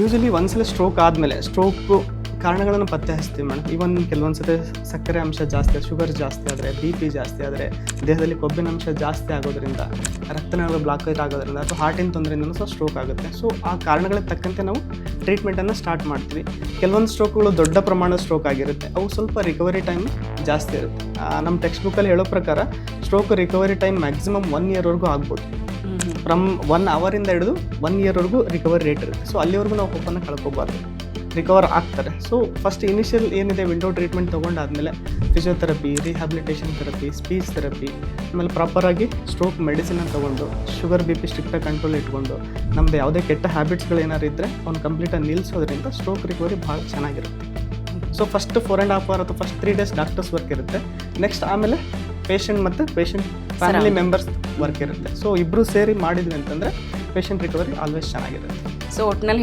Usually ಒಂದ್ಸಲ stroke ಆದಮೇಲೆ stroke ಕಾರಣಗಳನ್ನು ಪತ್ತೆ ಹಚ್ತೀವಿ ಮೇಡಮ್. ಇವನ್ ಕೆಲವೊಂದು ಸತಿ ಸಕ್ಕರೆ ಅಂಶ ಜಾಸ್ತಿ, ಶುಗರ್ ಜಾಸ್ತಿ ಆದರೆ, ಬಿ ಪಿ ಜಾಸ್ತಿ ಆದರೆ, ದೇಹದಲ್ಲಿ ಕೊಬ್ಬಿನ ಅಂಶ ಜಾಸ್ತಿ ಆಗೋದ್ರಿಂದ, ರಕ್ತನಾಳಗಳು ಬ್ಲಾಕೇಜ್ ಆಗೋದ್ರಿಂದ ಅಥವಾ ಹಾರ್ಟಿನ ತೊಂದರೆಯಿಂದಲೂ ಸಹ ಸ್ಟ್ರೋಕ್ ಆಗುತ್ತೆ. ಸೊ ಆ ಕಾರಣಗಳಿಗೆ ತಕ್ಕಂತೆ ನಾವು ಟ್ರೀಟ್ಮೆಂಟನ್ನು ಸ್ಟಾರ್ಟ್ ಮಾಡ್ತೀವಿ. ಕೆಲವೊಂದು ಸ್ಟ್ರೋಕ್ಗಳು ದೊಡ್ಡ ಪ್ರಮಾಣದ ಸ್ಟ್ರೋಕ್ ಆಗಿರುತ್ತೆ, ಅವು ಸ್ವಲ್ಪ ರಿಕವರಿ ಟೈಮ್ ಜಾಸ್ತಿ ಇರುತ್ತೆ. ನಮ್ಮ ಟೆಕ್ಸ್ಟ್ ಬುಕ್ಕಲ್ಲಿ ಹೇಳೋ ಪ್ರಕಾರ ಸ್ಟ್ರೋಕ್ ರಿಕವರಿ ಟೈಮ್ ಮ್ಯಾಕ್ಸಿಮಮ್ 1 ಇಯರ್ವರೆಗೂ ಆಗ್ಬೋದು. ಫ್ರಮ್ 1 ಅವರಿಂದ ಹಿಡಿದು 1 ಇಯರ್ವರೆಗೂ ರಿಕವರಿ ರೇಟ್ ಇರುತ್ತೆ. ಸೊ ಅಲ್ಲಿವರೆಗೂ ನಾವು ಹೋಪನ್ನು ಕಳ್ಕೊಬಾರ್ದು, ರಿಕವರ್ ಆಗ್ತಾರೆ. ಸೊ ಫಸ್ಟ್ ಇನಿಷಿಯಲ್ ಏನಿದೆ ವಿಂಡೋ ಟ್ರೀಟ್ಮೆಂಟ್ ತೊಗೊಂಡಾದ್ಮೇಲೆ physiotherapy, rehabilitation therapy, speech therapy, ಆಮೇಲೆ ಪ್ರಾಪರಾಗಿ ಸ್ಟ್ರೋಕ್ ಮೆಡಿಸಿನ ತೊಗೊಂಡು, ಶುಗರ್ ಬಿ ಪಿ ಸ್ಟ್ರಿಕ್ಟಾಗಿ ಕಂಟ್ರೋಲ್ ಇಟ್ಕೊಂಡು, ನಮ್ಮದು ಯಾವುದೇ ಕೆಟ್ಟ ಹ್ಯಾಬಿಟ್ಸ್ಗಳು ಏನಾರು ಇದ್ದರೆ ಅವ್ನು ಕಂಪ್ಲೀಟಾಗಿ ನಿಲ್ಲಿಸೋದ್ರಿಂದ ಸ್ಟ್ರೋಕ್ ರಿಕವರಿ ಭಾಳ ಚೆನ್ನಾಗಿರುತ್ತೆ. ಸೊ ಫಸ್ಟ್ 4.5 hour ಅಥವಾ ಫಸ್ಟ್ 3 days ಡಾಕ್ಟರ್ಸ್ ವರ್ಕ್ ಇರುತ್ತೆ. ನೆಕ್ಸ್ಟ್ ಆಮೇಲೆ ಪೇಷಂಟ್ ಮತ್ತು ಪೇಷಂಟ್ ಫ್ಯಾಮಿಲಿ ಮೆಂಬರ್ಸ್ ವರ್ಕ್ ಇರುತ್ತೆ. ಸೊ ಇಬ್ಬರು ಸೇರಿ ಮಾಡಿದ್ವಿ ಅಂತಂದರೆ ಪೇಷಂಟ್ ರಿಕವರಿ ಆಲ್ವೇಸ್ ಚೆನ್ನಾಗಿರುತ್ತೆ. ಸೊ ಒಟ್ಟಿನಲ್ಲಿ